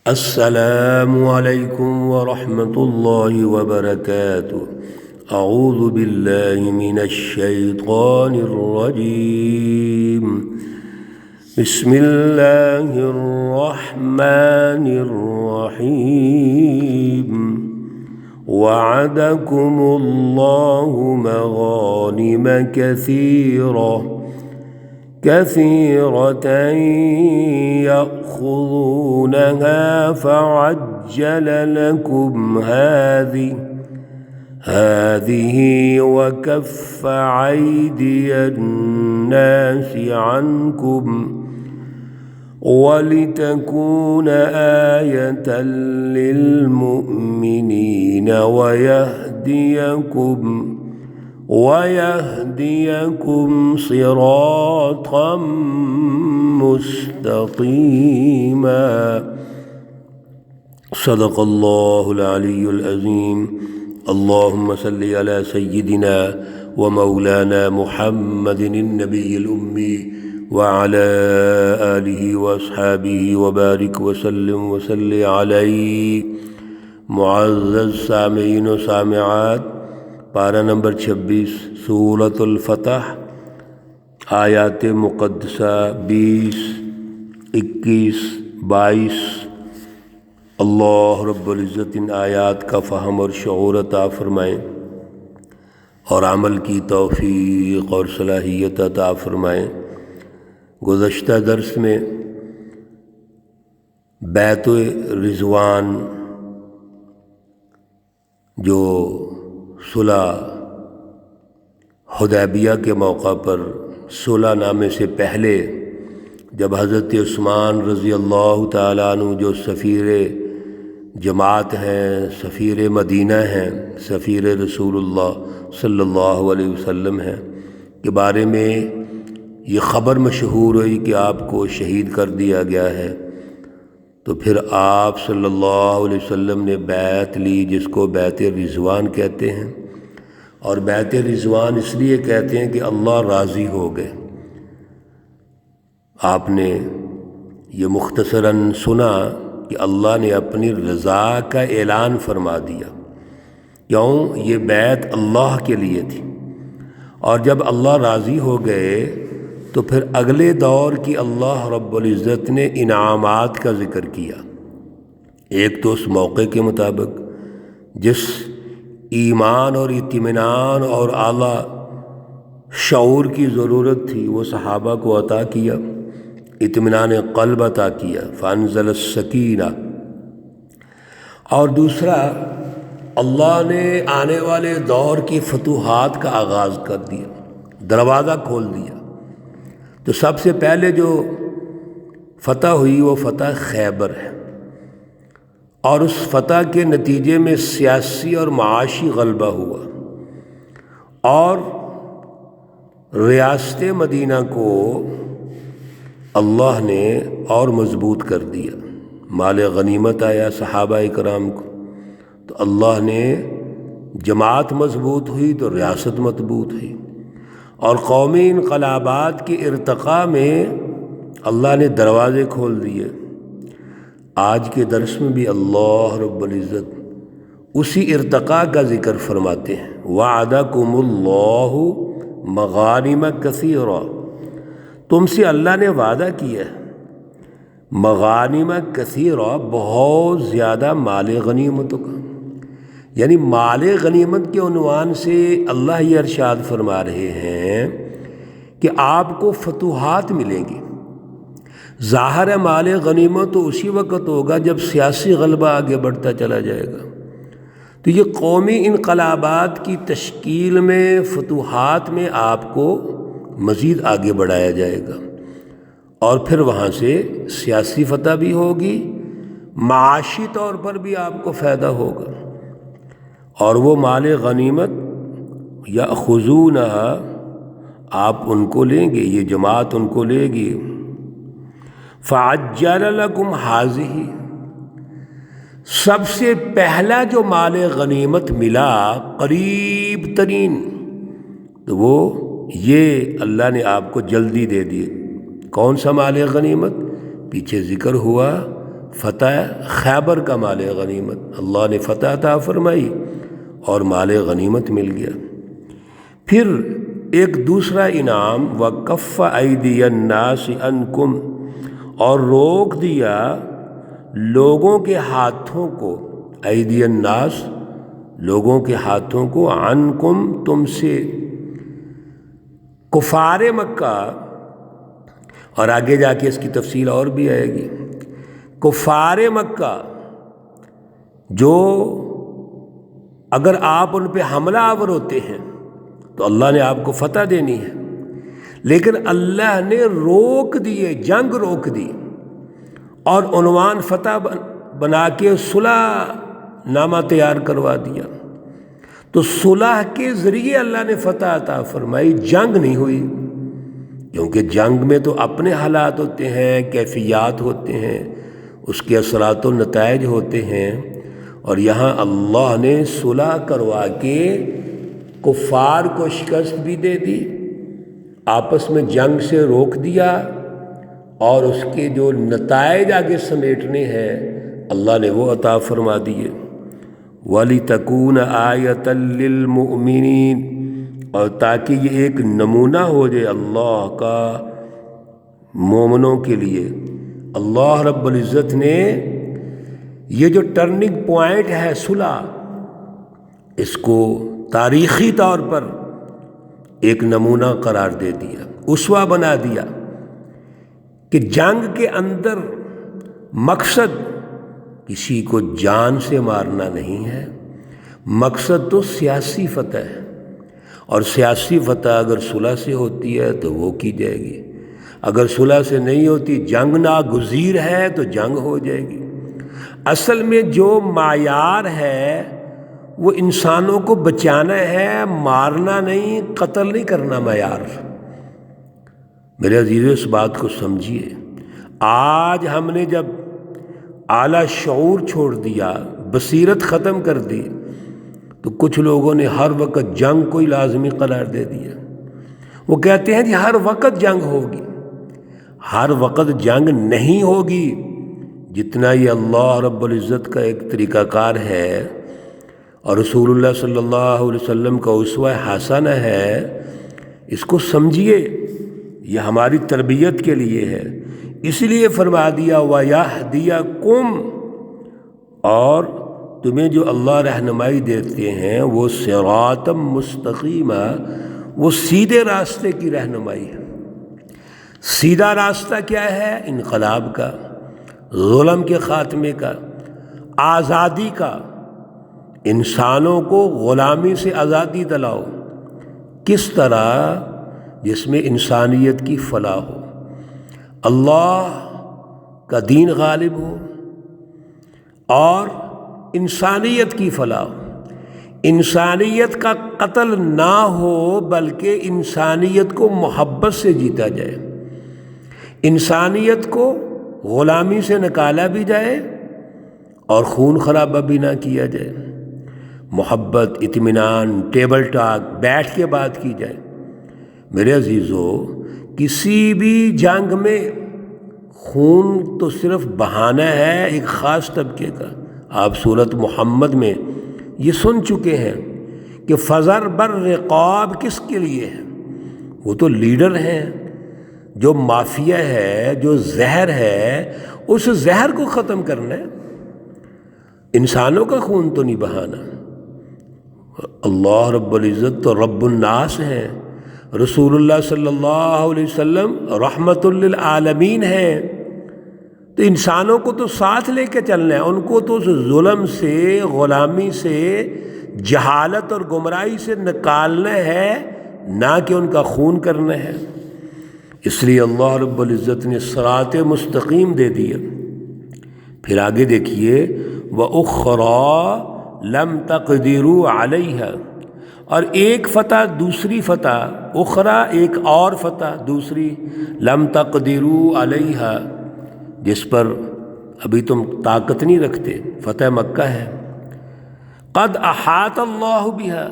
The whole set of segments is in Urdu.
السلام علیکم ورحمۃ اللہ وبرکاتہ۔ اعوذ باللہ من الشیطان الرجیم، بسم اللہ الرحمن الرحیم۔ وعدکم اللہ مغانم كثيرة يأخذونها فعجل لكم هذه وكف أيدي الناس عنكم ولتكون آية للمؤمنين ويهديكم صراطا مستقيما۔ صدق اللہ العلی العظیم۔ اللہم صل علی سیدنا ومولانا محمد النبی الأمی وعلى آلہ واصحابہ وبارک وسلم وصلی علیہ۔ معزز سامعین و سامعات، پارہ نمبر 26 سورۃ الفتح، آیات مقدسہ 20، 21، 22۔ اللہ رب العزت ان آیات کا فہم اور شعور عطا فرمائیں اور عمل کی توفیق اور صلاحیت عطا فرمائیں۔ گزشتہ درس میں بیعت رضوان جو صلح حدیبیہ کے موقع پر صلح نامے سے پہلے جب حضرت عثمان رضی اللہ تعالیٰ عنہ جو سفیر جماعت ہیں، سفیر مدینہ ہیں، سفیر رسول اللہ صلی اللہ علیہ وسلم ہیں، کے بارے میں یہ خبر مشہور ہوئی کہ آپ کو شہید کر دیا گیا ہے، تو پھر آپ صلی اللہ علیہ وسلم نے بیعت لی، جس کو بیعت رضوان کہتے ہیں۔ اور بیعت رضوان اس لیے کہتے ہیں کہ اللہ راضی ہو گئے۔ آپ نے یہ مختصراً سنا کہ اللہ نے اپنی رضا کا اعلان فرما دیا۔ کیوں؟ یہ بیعت اللہ کے لیے تھی، اور جب اللہ راضی ہو گئے تو پھر اگلے دور کی اللہ رب العزت نے انعامات کا ذکر کیا۔ ایک تو اس موقع کے مطابق جس ایمان اور اطمینان اور اعلیٰ شعور کی ضرورت تھی وہ صحابہ کو عطا کیا، اطمینان قلب عطا کیا، فانزل السکینہ۔ اور دوسرا، اللہ نے آنے والے دور کی فتوحات کا آغاز کر دیا، دروازہ کھول دیا۔ تو سب سے پہلے جو فتح ہوئی وہ فتح خیبر ہے، اور اس فتح کے نتیجے میں سیاسی اور معاشی غلبہ ہوا، اور ریاست مدینہ کو اللہ نے اور مضبوط کر دیا۔ مال غنیمت آیا صحابہ اکرام کو، تو اللہ نے جماعت مضبوط ہوئی تو ریاست مضبوط ہوئی، اور قومی انقلابات کے ارتقاء میں اللہ نے دروازے کھول دیے۔ آج کے درس میں بھی اللہ رب العزت اسی ارتقاء کا ذکر فرماتے ہیں۔ وعدکم اللہ مغانم کثیرہ، تم سے اللہ نے وعدہ کیا ہے مغانم کثیرہ، بہت زیادہ مال غنیمتوں کا۔ یعنی مال غنیمت کے عنوان سے اللہ یہ ارشاد فرما رہے ہیں کہ آپ کو فتوحات ملیں گی۔ ظاہر مال غنیمت تو اسی وقت ہوگا جب سیاسی غلبہ آگے بڑھتا چلا جائے گا، تو یہ قومی انقلابات کی تشکیل میں، فتوحات میں آپ کو مزید آگے بڑھایا جائے گا، اور پھر وہاں سے سیاسی فتح بھی ہوگی، معاشی طور پر بھی آپ کو فائدہ ہوگا۔ اور وہ مال غنیمت یأخذونہا، آپ ان کو لیں گے، یہ جماعت ان کو لے گی۔ فعجل لکم ہذہ، سب سے پہلا جو مال غنیمت ملا قریب ترین، تو وہ یہ اللہ نے آپ کو جلدی دے دی۔ کون سا مال غنیمت؟ پیچھے ذکر ہوا فتح خیبر کا مال غنیمت، اللہ نے فتح عطا فرمائی اور مال غنیمت مل گیا۔ پھر ایک دوسرا انعام وَكَفَّ أَيْدِيَ النَّاسِ عَنْكُمْ، اور روک دیا لوگوں کے ہاتھوں کو، ایدی الناس لوگوں کے ہاتھوں کو، عنکم تم سے، کفار مکہ، اور آگے جا کے اس کی تفصیل اور بھی آئے گی۔ کفار مکہ جو اگر آپ ان پہ حملہ آور ہوتے ہیں تو اللہ نے آپ کو فتح دینی ہے، لیکن اللہ نے روک دیے، جنگ روک دی اور عنوان فتح بنا کے صلح نامہ تیار کروا دیا۔ تو صلح کے ذریعے اللہ نے فتح عطا فرمائی، جنگ نہیں ہوئی، کیونکہ جنگ میں تو اپنے حالات ہوتے ہیں، کیفیات ہوتے ہیں، اس کے اثرات و نتائج ہوتے ہیں، اور یہاں اللہ نے صلح کروا کے کفار کو شکست بھی دے دی، آپس میں جنگ سے روک دیا، اور اس کے جو نتائج آگے سمیٹنے ہیں اللہ نے وہ عطا فرما دیے۔ وَلِتَكُونَ آیَةً لِّلْمُؤْمِنِينَ، اور تاکہ یہ ایک نمونہ ہو جائے اللہ کا مومنوں کے لیے۔ اللہ رب العزت نے یہ جو ٹرننگ پوائنٹ ہے صلح، اس کو تاریخی طور پر ایک نمونہ قرار دے دیا، اسوہ بنا دیا کہ جنگ کے اندر مقصد کسی کو جان سے مارنا نہیں ہے، مقصد تو سیاسی فتح ہے، اور سیاسی فتح اگر صلح سے ہوتی ہے تو وہ کی جائے گی، اگر صلح سے نہیں ہوتی، جنگ ناگزیر ہے تو جنگ ہو جائے گی۔ اصل میں جو معیار ہے وہ انسانوں کو بچانا ہے، مارنا نہیں، قتل نہیں کرنا معیار۔ میرے عزیزو اس بات کو سمجھیے، آج ہم نے جب اعلیٰ شعور چھوڑ دیا، بصیرت ختم کر دی، تو کچھ لوگوں نے ہر وقت جنگ کو ہی لازمی قرار دے دیا۔ وہ کہتے ہیں جی ہر وقت جنگ ہوگی، ہر وقت جنگ نہیں ہوگی۔ جتنا یہ اللہ رب العزت کا ایک طریقہ کار ہے اور رسول اللہ صلی اللہ علیہ وسلم کا اسوہ حسنہ ہے، اس کو سمجھیے، یہ ہماری تربیت کے لیے ہے۔ اس لیے فرما دیا وَيَهْدِيَكُمْ، اور تمہیں جو اللہ رہنمائی دیتے ہیں وہ صراطً مستقیما، وہ سیدھے راستے کی رہنمائی ہے۔ سیدھا راستہ کیا ہے؟ انقلاب کا، ظلم کے خاتمے کا، آزادی کا، انسانوں کو غلامی سے آزادی دلاؤ۔ کس طرح؟ جس میں انسانیت کی فلاح ہو، اللہ کا دین غالب ہو، اور انسانیت کی فلاح ہو، انسانیت کا قتل نہ ہو بلکہ انسانیت کو محبت سے جیتا جائے، انسانیت کو غلامی سے نکالا بھی جائے اور خون خرابہ بھی نہ کیا جائے، محبت، اطمینان، ٹیبل ٹاک، بیٹھ کے بات کی جائے۔ میرے عزیزو، کسی بھی جنگ میں خون تو صرف بہانہ ہے ایک خاص طبقے کا۔ آپ سورۃ محمد میں یہ سن چکے ہیں کہ فَذَرْ بَالرِّقَابِ کس کے لیے ہے؟ وہ تو لیڈر ہیں، جو مافیا ہے، جو زہر ہے، اس زہر کو ختم کرنا ہے، انسانوں کا خون تو نہیں بہانا۔ اللہ رب العزت تو رب الناس ہیں، رسول اللہ صلی اللہ علیہ وسلم رحمت للعالمین ہیں، تو انسانوں کو تو ساتھ لے کے چلنا ہے، ان کو تو اس ظلم سے، غلامی سے، جہالت اور گمراہی سے نکالنا ہے، نہ کہ ان کا خون کرنا ہے۔ اس لیے اللہ رب العزت نے صراط مستقیم دے دیا۔ پھر آگے دیکھیے وَأُخْرَى لَمْ تَقْدِرُوا عَلَيْهَا، اور ایک فتح، دوسری فتح، اخرى ایک اور فتح، دوسری، لَمْ تَقْدِرُوا عَلَيْهَا، جس پر ابھی تم طاقت نہیں رکھتے، فتح مکہ ہے۔ قَدْ أَحَاطَ اللَّهُ بِهَا،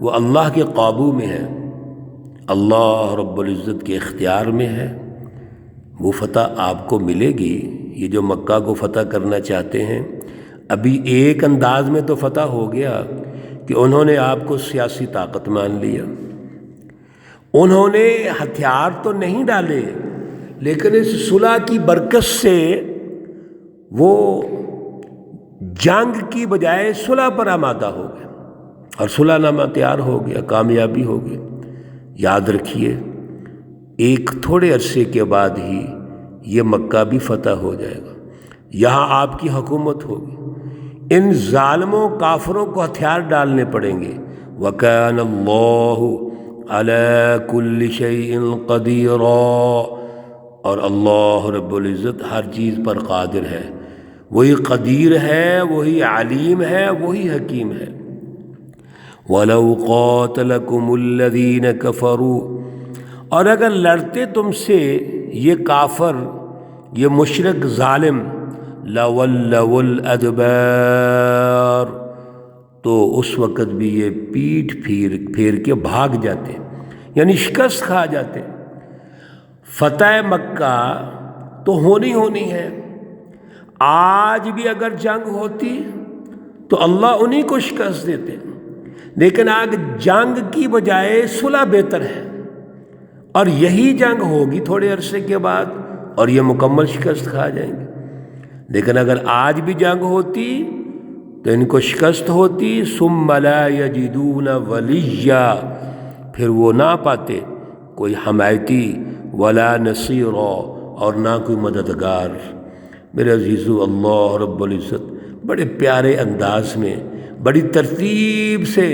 وہ اللہ کے قابو میں ہے، اللہ رب العزت کے اختیار میں ہے، وہ فتح آپ کو ملے گی یہ جو مکہ کو فتح کرنا چاہتے ہیں، ابھی ایک انداز میں تو فتح ہو گیا کہ انہوں نے آپ کو سیاسی طاقت مان لیا، انہوں نے ہتھیار تو نہیں ڈالے، لیکن اس صلح کی برکت سے وہ جنگ کی بجائے صلح پر آمادہ ہو گئے اور صلح نامہ تیار ہو گیا، کامیابی ہو گئی۔ یاد رکھیے ایک تھوڑے عرصے کے بعد ہی یہ مکہ بھی فتح ہو جائے گا، یہاں آپ کی حکومت ہوگی، ان ظالموں کافروں کو ہتھیار ڈالنے پڑیں گے۔ وَكَانَ اللَّهُ عَلَى كُلِّ شَيْءٍ قَدِيرًا، اور اللہ رب العزت ہر چیز پر قادر ہے، وہی قدیر ہے، وہی علیم ہے، وہی حکیم ہے۔ وَلَوْ قَاتَلَكُمُ الَّذِينَ كَفَرُوا، اور اگر لڑتے تم سے یہ کافر، یہ مشرک ظالم، لَوَلَّوُا الْأَدْبَارَ، تو اس وقت بھی یہ پیٹھ پھیر کے بھاگ جاتے، یعنی شکست کھا جاتے۔ فتح مکہ تو ہونی ہے، آج بھی اگر جنگ ہوتی تو اللہ انہی کو شکست دیتے، لیکن آج جنگ کی بجائے صلح بہتر ہے، اور یہی جنگ ہوگی تھوڑے عرصے کے بعد اور یہ مکمل شکست کھا جائیں گے۔ لیکن اگر آج بھی جنگ ہوتی تو ان کو شکست ہوتی، ثم لا یجدون ولیا، پھر وہ نہ پاتے کوئی حمایتی، ولا نصیرا، اور نہ کوئی مددگار۔ میرے عزیزو، اللہ رب العزت بڑے پیارے انداز میں، بڑی ترتیب سے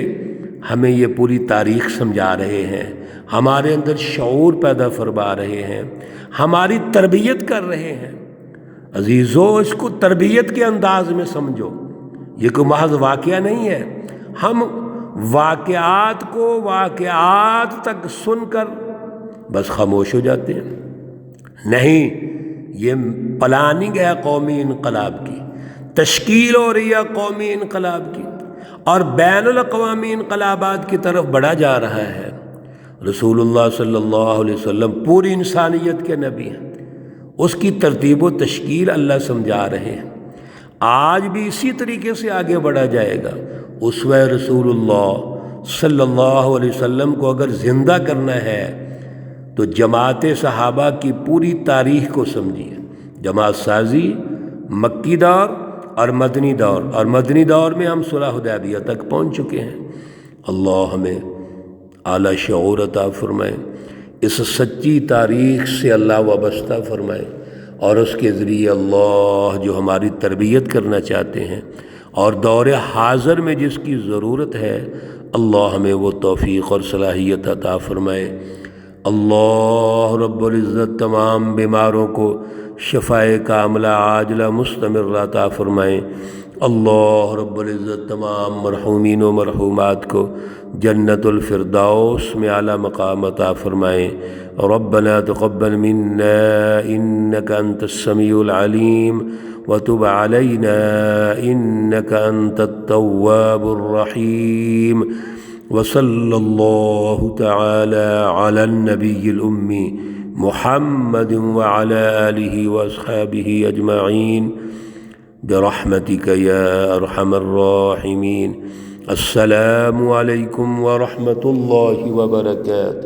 ہمیں یہ پوری تاریخ سمجھا رہے ہیں، ہمارے اندر شعور پیدا فرما رہے ہیں، ہماری تربیت کر رہے ہیں۔ عزیزو، اس کو تربیت کے انداز میں سمجھو، یہ کوئی محض واقعہ نہیں ہے۔ ہم واقعات کو واقعات تک سن کر بس خاموش ہو جاتے ہیں، نہیں، یہ پلاننگ ہے قومی انقلاب کی، تشکیل ہو رہی ہے قومی انقلاب کی، اور بین الاقوامی انقلابات کی طرف بڑھا جا رہا ہے۔ رسول اللہ صلی اللہ علیہ وسلم پوری انسانیت کے نبی ہیں، اس کی ترتیب و تشکیل اللہ سمجھا رہے ہیں، آج بھی اسی طریقے سے آگے بڑھا جائے گا۔ اسوہ رسول اللہ صلی اللہ علیہ وسلم کو اگر زندہ کرنا ہے تو جماعت صحابہ کی پوری تاریخ کو سمجھیے، جماعت سازی، مکی دور اور مدنی دور، اور مدنی دور میں ہم صلح حدیبیہ تک پہنچ چکے ہیں۔ اللہ ہمیں اعلیٰ شعور عطا فرمائے، اس سچی تاریخ سے اللہ وابستہ فرمائے، اور اس کے ذریعے اللہ جو ہماری تربیت کرنا چاہتے ہیں اور دور حاضر میں جس کی ضرورت ہے، اللہ ہمیں وہ توفیق اور صلاحیت عطا فرمائے۔ اللہ رب العزت تمام بیماروں کو شفائے کاملہ عاجلہ مستمرہ عطا فرمائے۔ اللہ رب العزت تمام مرحومین و مرحومات کو جنت الفردوس میں اعلیٰ مقام عطا فرمائے۔ ربنا تقبل منا انك انت السميع العليم وتب علينا انك انت التواب الرحيم، وصلى الله تعالى على النبي الأمي محمد وعلى آله وأصحابه أجمعين برحمتك يا أرحم الراحمين۔ السلام عليكم ورحمة الله وبركاته۔